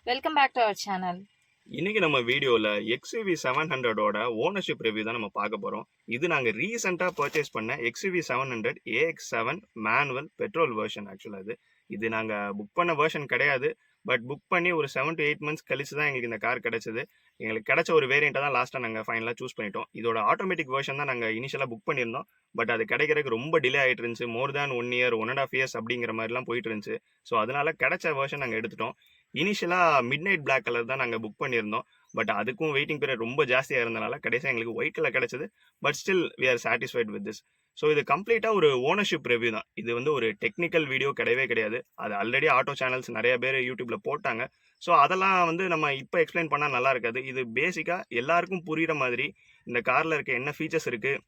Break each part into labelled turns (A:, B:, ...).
A: Welcome back to our channel.
B: இன்னைக்கு நம்ம வீடியோல XUV700 ஓட ஓனர்ஷிப் ரிவ்யூ தான் நம்ம பார்க்க போறோம். இது நாங்க ரீசெண்டா பர்ச்சேஸ் பண்ண XUV700 AX7 manual petrol version. ஆக்சுவலா இது நாங்க புக் பண்ண வெர்ஷன் கிடையாது. பட் புக் பண்ணி ஒரு 7 to 8 months கழிச்சு தான் எங்களுக்கு இந்த கார் கிடைச்சது. எங்களுக்கு கிடைச்ச ஒரு வேரியண்ட்டை தான் லாஸ்ட்டாக நாங்கள் ஃபைனலாக சூஸ் பண்ணிட்டோம். இதோட ஆட்டோமேட்டிக் வெர்ஷன் தான் நாங்கள் இனிஷியலாக புக் பண்ணியிருந்தோம். பட் அது கிடைக்கிறதுக்கு ரொம்ப டிலே ஆகிட்டு இருந்துச்சு. மோர் தேன் 1 year 1.5 years அப்படிங்கிற மாதிரிலாம் போயிட்டு இருந்துச்சு. ஸோ அதனால கிடைச்ச வெர்ஷன் நாங்கள் எடுத்துட்டோம். இனிஷியலாக மிட் நைட் பிளாக் கலர் தான் நாங்கள் புக் பண்ணியிருந்தோம். பட் அதுக்கும் வெயிட்டிங் பீரியட் ரொம்ப ஜாஸ்தியாக இருந்தனால கடைசியாக எங்களுக்கு ஒயிட் கலர் கிடைச்சது. But still we are satisfied with this. So இது கம்ப்ளீட்டாக ஒரு ஓனர்ஷிப் ரிவ்யூ தான். இது ஒரு டெக்னிக்கல் வீடியோ கிடையவே கிடையாது. அது ஆல்ரெடி ஆட்டோ சேனல்ஸ் நிறைய பேர் யூடியூப்ல போட்டாங்க. ஸோ அதெல்லாம் நம்ம இப்போ எக்ஸ்பிளைன் பண்ணால் நல்லா இருக்காது. இது பேசிக்காக எல்லாருக்கும் புரிகிற மாதிரி இந்த காரில் இருக்க என்ன ஃபீச்சர்ஸ் இருக்குது,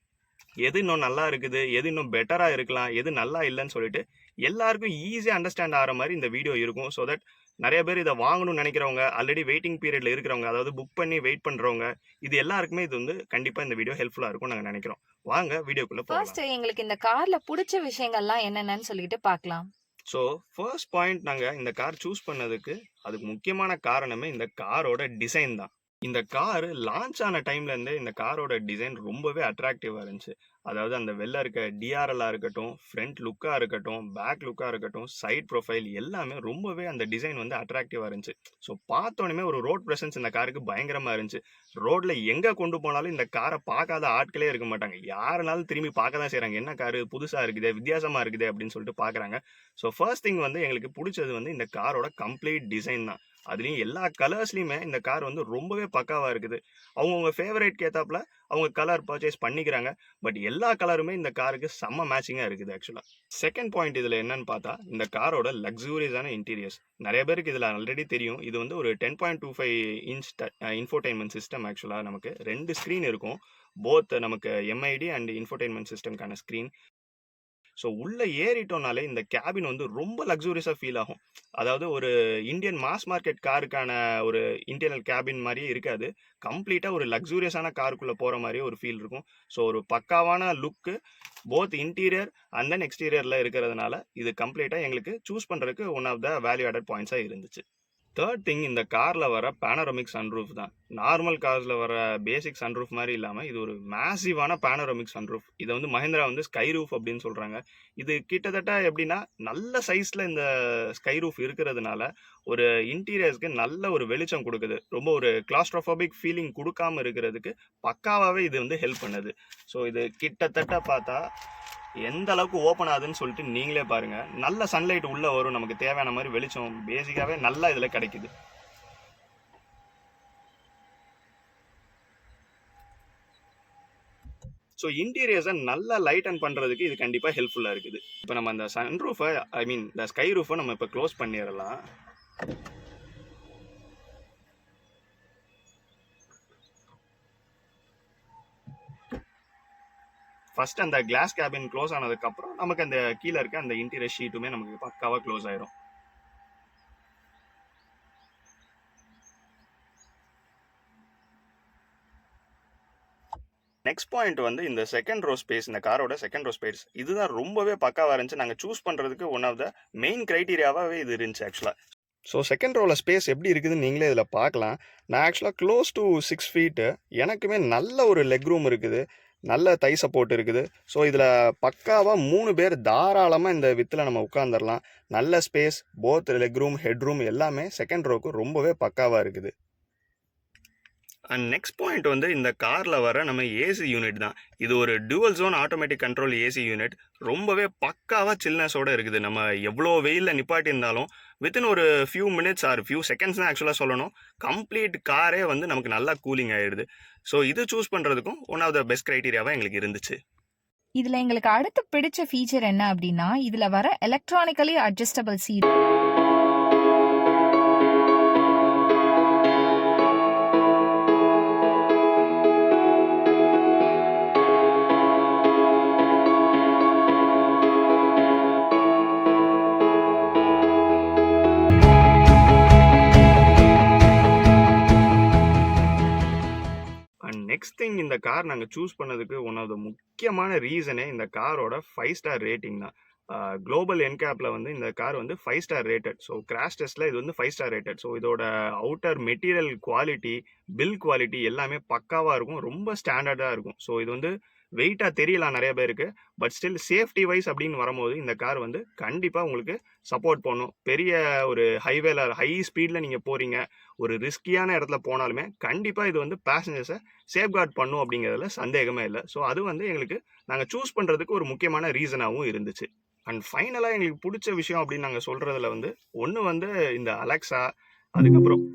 B: எது இன்னும் நல்லா இருக்குது, எது இன்னும் பெட்டராக இருக்கலாம், எது நல்லா இல்லைன்னு சொல்லிட்டு எல்லாருக்கும் ஈஸியாக அண்டர்ஸ்டாண்ட் ஆகிற மாதிரி இந்த வீடியோ இருக்கும். ஸோ தட் நிறைய பேர் இதை வாங்கணும்னு நினைக்கிறவங்க, ஆல்ரெடி வெயிட்டிங் பீரியட்ல இருக்கிறவங்க, அதாவது புக் பண்ணி வெயிட் பண்ணுறவங்க, இது எல்லாருக்குமே இது கண்டிப்பாக இந்த வீடியோ ஹெல்ப்ஃபுல்லாக இருக்கும் நாங்கள் நினைக்கிறோம். வாங்க வீடியோக்குள்ளே போகலாம்.
A: ஃபர்ஸ்ட் எங்களுக்கு இந்த கார்ல பிடிச்ச விஷயங்கள்லாம் என்னென்னு சொல்லிட்டு பார்க்கலாம்.
B: ஸோ ஃபர்ஸ்ட் பாயிண்ட், நாங்கள் இந்த கார் சூஸ் பண்ணதுக்கு அதுக்கு முக்கியமான காரணமே இந்த காரோட டிசைன் தான். இந்த கார் லான்ச் ஆன டைம்லேருந்தே இந்த காரோட டிசைன் ரொம்பவே அட்ராக்டிவாக இருந்துச்சு. அதாவது அந்த வெளில இருக்க டிஆர்எல்லாக இருக்கட்டும், ஃப்ரண்ட் லுக்காக இருக்கட்டும், பேக் லுக்காக இருக்கட்டும், சைட் ப்ரொஃபைல் எல்லாமே ரொம்பவே அந்த டிசைன் அட்ராக்டிவாக இருந்துச்சு. ஸோ பார்த்தோன்னே ஒரு ரோட் ப்ரெசன்ஸ் இந்த காருக்கு பயங்கரமாக இருந்துச்சு. ரோட்டில் எங்கே கொண்டு போனாலும் இந்த காரை பார்க்காத ஆட்களே இருக்க மாட்டாங்க. யாருனாலும் திரும்பி பார்க்க தான் செய்கிறாங்க. என்ன காரு புதுசாக இருக்குது, வித்தியாசமாக இருக்குது அப்படின்னு சொல்லிட்டு பார்க்குறாங்க. ஸோ ஃபர்ஸ்ட் திங் எங்களுக்கு பிடிச்சது இந்த காரோட கம்ப்ளீட் டிசைன் தான். அதுலேயும் எல்லா கலர்ஸ்லையுமே இந்த கார் ரொம்பவே பக்காவாக இருக்குது. அவங்கவுங்க ஃபேவரேட்க்கு ஏற்றாப்புல அவங்க கலர் பர்ச்சேஸ் பண்ணிக்கிறாங்க. பட் எல்லா கலருமே இந்த காருக்கு செம்ம மேட்சிங்காக இருக்குது ஆக்சுவலாக. செகண்ட் பாயிண்ட் இதில் என்னன்னு பார்த்தா, இந்த காரோட லக்ஸூரியஸான இன்டீரியர்ஸ். நிறைய பேருக்கு இதில் ஆல்ரெடி தெரியும். இது ஒரு 10.25 inch இன்ஃபோடைன்மெண்ட் சிஸ்டம். ஆக்சுவலாக நமக்கு 2 ஸ்க்ரீன் இருக்கும். போத் நமக்கு எம்ஐடி அண்ட் இன்ஃபோடைன்மெண்ட் சிஸ்டம்கான ஸ்க்ரீன். ஸோ உள்ளே ஏறிட்டோம்னாலே இந்த கேபின் ரொம்ப லக்ஸூரியஸாக ஃபீல் ஆகும். அதாவது ஒரு இந்தியன் மாஸ் மார்க்கெட் காருக்கான ஒரு இன்டீரியர் கேபின் மாதிரியே இருக்காது. கம்ப்ளீட்டாக ஒரு லக்ஸூரியஸான காருக்குள்ளே போகிற மாதிரியே ஒரு ஃபீல் இருக்கும். ஸோ ஒரு பக்காவான look both interior and then எக்ஸ்டீரியரில் இருக்கிறதுனால இது கம்ப்ளீட்டாக எங்களுக்கு சூஸ் பண்ணுறதுக்கு one of the value added பாயிண்ட்ஸாக இருந்துச்சு. தேர்ட் திங், இந்த காரில் வர பேனரோமிக் சன்ரூஃப் தான். நார்மல் கார்ஸில் வர பேசிக் சன்ரூஃப் மாதிரி இல்லாமல் இது ஒரு மேசிவான பேனரோமிக் சன்ரூஃப். இதை மஹிந்திரா ஸ்கை ரூஃப் அப்படின்னு சொல்கிறாங்க. இது கிட்டத்தட்ட எப்படின்னா நல்ல சைஸில் இந்த ஸ்கை ரூஃப் இருக்கிறதுனால ஒரு இன்டீரியர்ஸ்க்கு நல்ல ஒரு வெளிச்சம் கொடுக்குது. ரொம்ப ஒரு கிளாஸ்ட்ரோஃபோபிக் ஃபீலிங் கொடுக்காம இருக்கிறதுக்கு பக்காவாகவே இது ஹெல்ப் பண்ணுது. ஸோ இது கிட்டத்தட்ட பார்த்தா எந்த அளவுக்கு ஓப்பன் ஆகுதுன்னு சொல்லிட்டு நீங்களே பாருங்க. நல்ல சன்லைட் உள்ள வரும், நமக்கு தேவையான மாதிரி வெளிச்சம் பேசிக்காவே நல்லா இதுல கிடைக்குது. ஸோ இன்டீரியர்ஸை நல்லா லைட் அண்ட் பண்ணுறதுக்கு இது கண்டிப்பாக ஹெல்ப்ஃபுல்லாக இருக்குது. இப்போ நம்ம அந்த சன்ரூஃபை இந்த ஸ்கை ரூஃபை நம்ம இப்போ க்ளோஸ் பண்ணிடலாம். ஃபர்ஸ்ட் அந்த கிளாஸ் கேபின் க்ளோஸ் ஆனதுக்கப்புறம் நமக்கு அந்த கீழே இருக்க அந்த இன்டீரியர் ஷீட்டுமே நமக்கு பக்காவாக க்ளோஸ் ஆயிரும். நெக்ஸ்ட் பாயிண்ட் இந்த செகண்ட் ரோ ஸ்பேஸ், இந்த காரோட செகண்ட் ரோ ஸ்பேஸ் இதுதான் ரொம்பவே பக்காவாக இருந்துச்சு. நாங்கள் சூஸ் பண்ணுறதுக்கு ஒன் ஆஃப் த மெயின் க்ரைட்டீரியாவாகவே இது இருந்துச்சு ஆக்சுவலாக. ஸோ செகண்ட் ரோவில் ஸ்பேஸ் எப்படி இருக்குதுன்னு நீங்களே இதில் பார்க்கலாம். நான் ஆக்சுவலாக க்ளோஸ் டு 6 feet, எனக்குமே நல்ல ஒரு லெக் ரூம் இருக்குது, நல்ல தை சப்போர்ட் இருக்குது. ஸோ இதில் பக்காவாக 3 பேர் தாராளமாக இந்த வித்தில் நம்ம உட்காந்துடலாம். நல்ல space, both leg room head room எல்லாமே செகண்ட் ரோவுக்கு ரொம்பவே பக்காவாக இருக்குது. அண்ட் நெக்ஸ்ட் பாயிண்ட் இந்த காரில் வர நம்ம ஏசி யூனிட் தான். இது ஒரு dual zone automatic control AC unit. ரொம்பவே பக்காவாக சில்னஸோடு இருக்குது. நம்ம எவ்வளோ வெயிலில் நிப்பாட்டி இருந்தாலும் வித்தின் ஒரு few minutes R few seconds தான் ஆக்சுவலாக சொல்லணும், கம்ப்ளீட் காரே நமக்கு நல்லா கூலிங் ஆகிடுது. ஸோ இது சூஸ் பண்ணுறதுக்கும் ஒன் ஆஃப் த பெஸ்ட் க்ரைட்டீரியாவாக எங்களுக்கு இருந்துச்சு.
A: இதில் எங்களுக்கு அடுத்து பிடிச்ச ஃபீச்சர் என்ன அப்படின்னா, இதில் வர electronically adjustable seat.
B: Next thing, இந்த கார் நாங்கள் சூஸ் பண்ணதுக்கு ஒன் ஆஃப் த முக்கியமான ரீசனே இந்த காரோட 5 star ரேட்டிங் தான். குளோபல் என்கேப்ல வந்து இந்த கார் வந்து 5 ஸ்டார் ரேட்டட். ஸோ கிராஷ் டெஸ்ட்ல இது வந்து 5 ஸ்டார் ரேட்டட். ஸோ இதோட outer material quality, bill quality எல்லாமே பக்காவா இருக்கும். ரொம்ப ஸ்டாண்டர்டா இருக்கும். ஸோ இது வந்து வெயிட்டா தெரியலாம் நிறைய பேருக்கு. பட் ஸ்டில் சேஃப்டி வைஸ் அப்படின்னு வரும்போது இந்த கார் வந்து கண்டிப்பா உங்களுக்கு சப்போர்ட் பண்ணும். பெரிய ஒரு ஹைவேல ஹை ஸ்பீட்ல நீங்க போறீங்க, ஒரு ரிஸ்கியான இடத்துல போனாலுமே கண்டிப்பா இது வந்து பேசஞ்சர்ஸை சேஃப்கார்ட் பண்ணும் அப்படிங்கிறதுல சந்தேகமே இல்லை. ஸோ அது வந்து எங்களுக்கு நாங்கள் சூஸ் பண்றதுக்கு ஒரு முக்கியமான ரீசனாகவும் இருந்துச்சு. அண்ட் ஃபைனலாக எங்களுக்கு பிடிச்ச விஷயம் அப்படின்னு நாங்கள் சொல்றதுல வந்து ஒன்று வந்து இந்த அலெக்ஸா, அதுக்கப்புறம்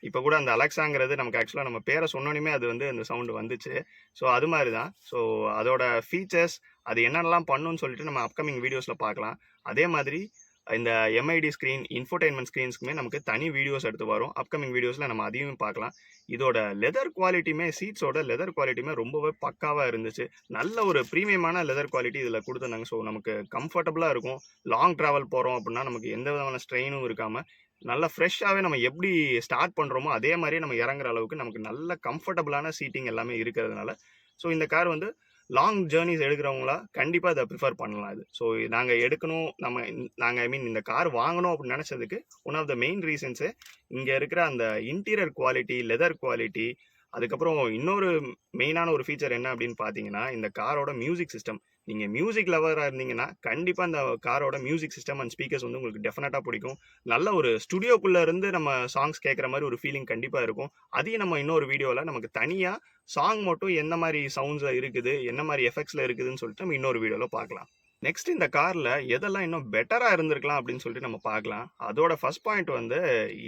B: இப்போ கூட அந்த அலெக்ஸாங்கிறது நமக்கு ஆக்சுவலாக நம்ம பேரை சொன்னோன்னே அது வந்து அந்த சவுண்டு வந்துச்சு. ஸோ அது மாதிரி தான். ஸோ அதோட ஃபீச்சர்ஸ் அது என்னென்னலாம் பண்ணுன்னு சொல்லிட்டு நம்ம அப்கமிங் வீடியோஸில் பார்க்கலாம். அதே மாதிரி இந்த எம்ஐடி ஸ்க்ரீன், இன்ஃபோடைன்மெண்ட் ஸ்க்ரீன்ஸ்க்குமே நமக்கு தனி வீடியோஸ் எடுத்து வரும். அப்கமிங் வீடியோஸில் நம்ம அதையும் பார்க்கலாம். இதோட லெதர் குவாலிட்டியுமே, சீட்ஸோட லெதர் குவாலிட்டியுமே ரொம்பவே பக்காவாக இருந்துச்சு. நல்ல ஒரு ப்ரீமியமான லெதர் குவாலிட்டி இதில் கொடுத்துருந்தாங்க. ஸோ நமக்கு கம்ஃபர்டபுளாக இருக்கும். லாங் ட்ராவல் போகிறோம் அப்படின்னா நமக்கு எந்த விதமான ஸ்ட்ரெயினும் இருக்காமல் நல்லா ஃப்ரெஷ்ஷாகவே நம்ம எப்படி ஸ்டார்ட் பண்ணுறோமோ அதே மாதிரியே நம்ம இறங்குற அளவுக்கு நமக்கு நல்ல கம்ஃபர்டபுளான சீட்டிங் எல்லாமே இருக்கிறதுனால ஸோ இந்த கார் வந்து லாங் ஜேர்னிஸ் எடுக்கிறவங்களா கண்டிப்பாக இதை ப்ரிஃபர் பண்ணலாம். இது ஸோ நாங்கள் எடுக்கணும், நாங்கள் ஐ மீன் இந்த கார் வாங்கணும் அப்படின்னு நினச்சதுக்கு one of the main reasons இங்கே இருக்கிற அந்த இன்டீரியர் குவாலிட்டி, லெதர் குவாலிட்டி, அதுக்கப்புறம் இன்னொரு மெயினான ஒரு ஃபீச்சர் என்ன அப்படின்னு பார்த்தீங்கன்னா இந்த காரோட மியூசிக் சிஸ்டம். நீங்கள் மியூசிக் லவராக இருந்தீங்கன்னா கண்டிப்பாக இந்த காரோட மியூசிக் சிஸ்டம் அண்ட் ஸ்பீக்கர்ஸ் வந்து உங்களுக்கு டெஃபினட்டாக பிடிக்கும். நல்ல ஒரு ஸ்டுடியோக்குள்ளே இருந்து நம்ம சாங்ஸ் கேட்குற மாதிரி ஒரு ஃபீலிங் கண்டிப்பாக இருக்கும். அதையும் நம்ம இன்னொரு வீடியோவில் நமக்கு தனியாக சாங் மட்டும் எந்த மாதிரி சவுண்ட்ஸில் இருக்குது, என்ன மாதிரி எஃபெக்ட்ஸில் இருக்குதுன்னு சொல்லிட்டு நம்ம இன்னொரு வீடியோவில் பார்க்கலாம். நெக்ஸ்ட் இந்த காரில் எதெல்லாம் இன்னும் பெட்டராக இருந்திருக்கலாம் அப்படின்னு சொல்லிட்டு நம்ம பார்க்கலாம். அதோட ஃபர்ஸ்ட் பாயிண்ட் வந்து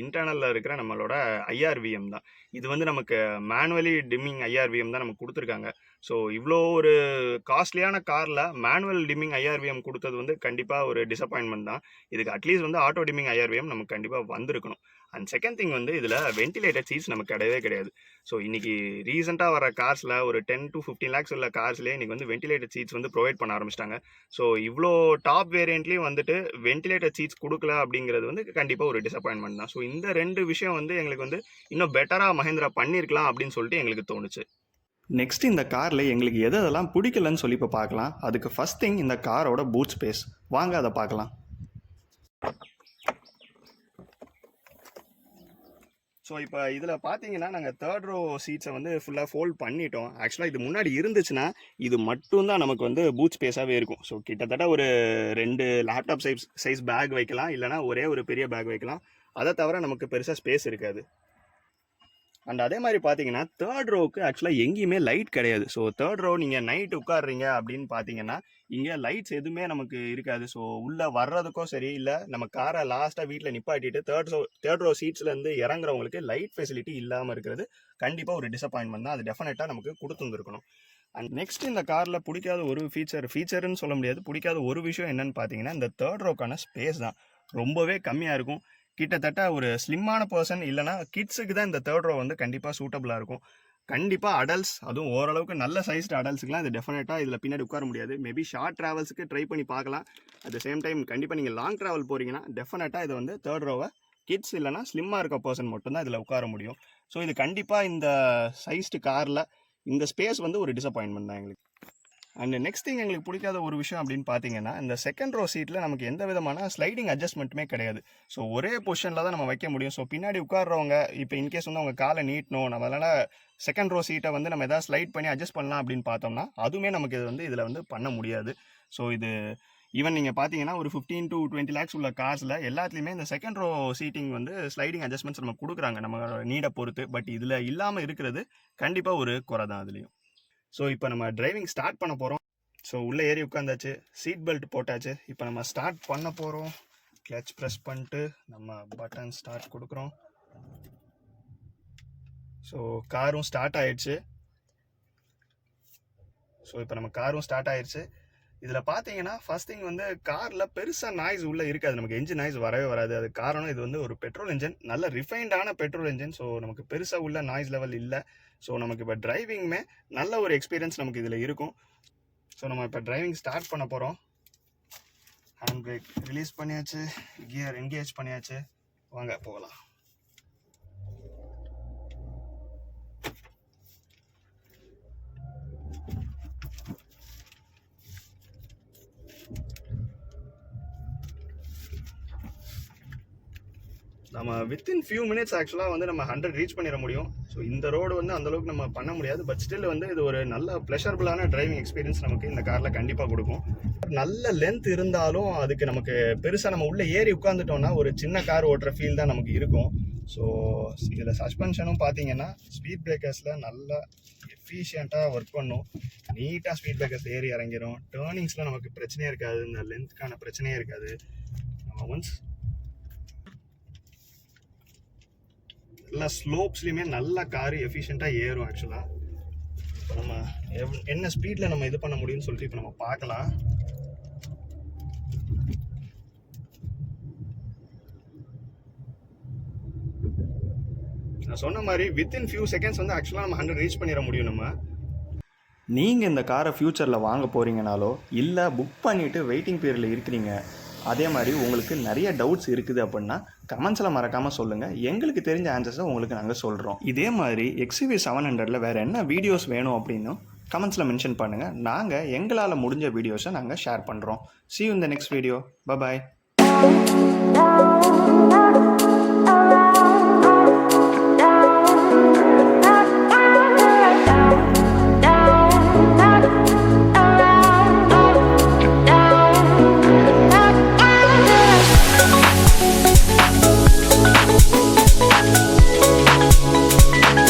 B: இன்டர்னலில் இருக்கிற நம்மளோட ஐஆர்விஎம் தான். இது வந்து நமக்கு மேனுவலி டிம்மிங் ஐஆர்விஎம் தான் நமக்கு கொடுத்துருக்காங்க. ஸோ இவ்வளோ ஒரு காஸ்ட்லியான காரில் மேனுவல் டிம்மிங் ஐஆர்விஎம் கொடுத்தது வந்து கண்டிப்பாக ஒரு டிசப்பாயின்மெண்ட் தான். இதுக்கு அட்லீஸ்ட் வந்து ஆட்டோ டிம்மிங் ஐஆர்விஎம் நமக்கு கண்டிப்பாக வந்திருக்கணும். அண்ட் செகண்ட் திங் வந்து இதில் வென்டிலேட்டட் சீட்ஸ் நமக்கு கிடையவே கிடையாது. ஸோ இன்னைக்கு ரீசெண்டாக வர கார்ஸில் ஒரு 10 to 15 lakhs உள்ள கார்ஸ்லேயே இன்னைக்கு வந்து வென்டிலேட்டட் சீட்ஸ் வந்து ப்ரொவைட் பண்ண ஆரம்பிச்சிட்டாங்க. ஸோ இவ்வளோ டாப் வேரியண்ட்லேயும் வந்துட்டு வென்டிலேட்டட் சீட்ஸ் கொடுக்கல அப்படிங்கிறது வந்து கண்டிப்பாக ஒரு டிசப்பாயின்மெண்ட் தான். ஸோ இந்த ரெண்டு விஷயம் வந்து எங்களுக்கு வந்து இன்னும் பெட்டராக மஹேந்திரா பண்ணியிருக்கலாம் அப்படின்னு சொல்லிட்டு எங்களுக்கு தோணுச்சு. நெக்ஸ்ட் இந்த காரில் எங்களுக்கு எதெல்லாம் பிடிக்கலன்னு சொல்லி இப்போ பார்க்கலாம். அதுக்கு ஃபர்ஸ்ட் திங் இந்த காரோட பூட் ஸ்பேஸ். வாங்க அதை பார்க்கலாம். ஸோ இப்போ இதில் பார்த்தீங்கன்னா நாங்கள் தேர்ட் ரோ சீட்ஸை வந்து ஃபுல்லாக ஃபோல்ட் பண்ணிட்டோம். ஆக்சுவலாக இது முன்னாடி இருந்துச்சுன்னா இது மட்டும்தான் நமக்கு வந்து பூட் ஸ்பேஸாகவே இருக்கும். ஸோ கிட்டத்தட்ட ஒரு 2 லேப்டாப் சைஸ் பேக் வைக்கலாம், இல்லைனா ஒரே ஒரு பெரிய பேக் வைக்கலாம். அதை தவிர நமக்கு பெருசாக ஸ்பேஸ் இருக்காது. அண்ட் அதே மாதிரி பார்த்தீங்கன்னா தேர்ட் ரோவுக்கு ஆக்சுவலாக எங்கேயுமே லைட் கிடையாது. ஸோ தேர்ட் ரோ நீங்கள் நைட் உட்காடுறீங்க அப்படின்னு பார்த்தீங்கன்னா இங்கே லைட்ஸ் எதுவுமே நமக்கு இருக்காது. ஸோ உள்ளே வர்றதுக்கும் சரி, இல்லை நம்ம காரை லாஸ்ட்டாக வீட்டில் நிப்பாட்டிட்டு தேர்ட் ரோ சீட்ஸ்லேருந்து இறங்குறவங்களுக்கு லைட் ஃபெசிலிட்டி இல்லாமல் இருக்கிறது கண்டிப்பாக ஒரு டிசப்பாயின்மெண்ட் தான். அது டெஃபினட்டாக நமக்கு கொடுத்துருந்துருக்கணும். அண்ட் நெக்ஸ்ட் இந்த காரில் பிடிக்காத ஒரு ஃபீச்சர்னு சொல்ல முடியாது, பிடிக்காத ஒரு விஷயம் என்னன்னு பார்த்தீங்கன்னா இந்த தேர்ட் ரோக்கான ஸ்பேஸ் தான். ரொம்பவே கம்மியாக இருக்கும். கிட்டத்தட்ட ஒரு ஸ்லிம்மான பர்சன் இல்லைனா கிட்ஸுக்கு தான் இந்த தேர்ட் ரோ வந்து கண்டிப்பாக சூட்டபுளாக இருக்கும். கண்டிப்பாக அடல்ட்ஸ், அதுவும் ஓரளவுக்கு நல்ல சைஸ்டு அடல்ட்ஸுக்குலாம் இது டெஃபினட்டாக இதில் பின்னாடி உட்கார முடியாது. மேபி ஷார்ட் ட்ராவல்ஸுக்கு ட்ரை பண்ணி பார்க்கலாம். அட் த சேம் டைம் கண்டிப்பாக நீங்கள் லாங் ட்ராவல் போகிறீங்கன்னா டெஃபினட்டாக இது வந்து தேர்ட் ரோவை கிட்ஸ் இல்லைனா ஸ்லிம்மாக இருக்க பர்சன் மட்டும்தான் இதில் உட்கார முடியும். ஸோ இது கண்டிப்பாக இந்த சைஸ்டு காரில் இந்த ஸ்பேஸ் வந்து ஒரு டிசப்பாயின்மெண்ட் தான் எங்களுக்கு. அண்ட் நெக்ஸ்ட் திங் எங்களுக்கு பிடிக்காத ஒரு விஷயம் அப்படின்னு பார்த்தீங்கன்னா இந்த செகண்ட் ரோ சீட்டில் நமக்கு எந்த விதமான ஸ்லைடிங் அட்ஜஸ்ட்மெண்ட்டுமே கிடையாது. ஸோ ஒரே பொசிஷனில் தான் நம்ம வைக்க முடியும். ஸோ பின்னாடி உட்கார்றவங்க இப்போ இன்கேஸ் வந்து அவங்க காலை நீட்டணும், நம்மளால செகண்ட் ரோ சீட்டை வந்து நம்ம எதாவது ஸ்லைட் பண்ணி அட்ஜஸ்ட் பண்ணலாம் அப்படின்னு பார்த்தோம்னா அதுவுமே நமக்கு இது வந்து இதில் வந்து பண்ண முடியாது. ஸோ இது ஈவன் நீங்கள் பார்த்தீங்கன்னா ஒரு 15 to 20 lakhs உள்ள கார்ஸில் எல்லாத்துலேயுமே இந்த செகண்ட் ரோ சீட்டிங் வந்து ஸ்லைடிங் அட்ஜஸ்ட்மெண்ட்ஸ் நம்ம கொடுக்குறாங்க நம்ம நீடை பொறுத்து. பட் இதில் இல்லாமல் இருக்கிறது கண்டிப்பாக ஒரு குறை தான் அதுலேயும். ஸோ இப்போ நம்ம டிரைவிங் ஸ்டார்ட் பண்ண போகிறோம். ஸோ உள்ளே ஏறி உட்காந்தாச்சு, சீட் பெல்ட் போட்டாச்சு. இப்போ நம்ம ஸ்டார்ட் பண்ண போகிறோம். கிளச் ப்ரெஸ் பண்ணிட்டு நம்ம பட்டன் ஸ்டார்ட் கொடுக்குறோம். ஸோ காரும் ஸ்டார்ட் ஆயிடுச்சு. இதில் பார்த்தீங்கன்னா ஃபர்ஸ்ட் திங் வந்து காரில் பெருசாக நாய்ஸ் உள்ளே இருக்காது, நமக்கு என்ஜின் நாய்ஸ் வரவே வராது. அது காரணம் இது வந்து ஒரு பெட்ரோல் இன்ஜின், நல்ல ரிஃபைண்டான பெட்ரோல் இன்ஜின். ஸோ நமக்கு பெருசாக உள்ள நாய்ஸ் லெவல் இல்லை. ஸோ நமக்கு இப்போ டிரைவிங்குமே நல்ல ஒரு எக்ஸ்பீரியன்ஸ் நமக்கு இதில் இருக்கும். ஸோ நம்ம இப்போ டிரைவிங் ஸ்டார்ட் பண்ண போகிறோம். ஹேண்ட் பிரேக் ரிலீஸ் பண்ணியாச்சு, கியர் என்கேஜ் பண்ணியாச்சு. வாங்க போகலாம். நம்ம வித்தின் ஃபியூ மினிட்ஸ் ஆக்சுவலாக வந்து நம்ம 100 ரீச் பண்ணிட முடியும். ஸோ இந்த ரோடு வந்து அந்தளவுக்கு நம்ம பண்ண முடியாது. பட் ஸ்டில் வந்து இது ஒரு நல்ல ப்ளஷரபுளான டிரைவிங் எக்ஸ்பீரியன்ஸ் நமக்கு இந்த காரில் கண்டிப்பாக கொடுக்கும். நல்ல லென்த் இருந்தாலும் அதுக்கு நமக்கு பெருசாக நம்ம உள்ளே ஏறி உட்காந்துட்டோம்னா ஒரு சின்ன கார் ஓட்டுற ஃபீல் தான் நமக்கு இருக்கும். ஸோ இதில் சஸ்பென்ஷனும் பார்த்தீங்கன்னா ஸ்பீட் பிரேக்கர்ஸில் நல்லா எஃபிஷியண்ட்டாக ஒர்க் பண்ணும். நீட்டாக ஸ்பீட் பிரேக்கர்ஸ் ஏறி இறங்கிடும். டேர்னிங்ஸில் நமக்கு பிரச்சனையே இருக்காது, இந்த லென்த்துக்கான பிரச்சனையே இருக்காது. நம்ம ஒன்ஸ் எல்லா ஸ்லோப்ஸ்லையுமே நல்லா காரு எஃபிஷியண்ட்டாக ஏறும். ஆக்சுவலாக இப்போ நம்ம என்ன ஸ்பீடில் நம்ம இது பண்ண முடியும்னு சொல்லிட்டு இப்போ நம்ம பார்க்கலாம். நான் சொன்ன மாதிரி வித்தின் ஃபியூ செகண்ட்ஸ் வந்து ஆக்சுவலாக நம்ம 100 ரீச் பண்ணிட முடியும். நம்ம நீங்கள் இந்த காரை ஃப்யூச்சரில் வாங்க போகிறீங்கனாலோ இல்லை புக் பண்ணிவிட்டு வெயிட்டிங் பீரியடில் இருக்கிறீங்க, அதே மாதிரி உங்களுக்கு நிறைய டவுட்ஸ் இருக்குது அப்படின்னா கமெண்ட்ஸில் மறக்காமல் சொல்லுங்கள். எங்களுக்கு தெரிஞ்ச ஆன்சர்ஸை உங்களுக்கு நாங்கள் சொல்கிறோம். இதே மாதிரி XUV700 வேறு என்ன வீடியோஸ் வேணும் அப்படின்னும் கமெண்ட்ஸில் மென்ஷன் பண்ணுங்கள். நாங்கள் எங்களால் முடிஞ்ச வீடியோஸை நாங்கள் ஷேர் பண்ணுறோம். See you in the next video. Bye bye.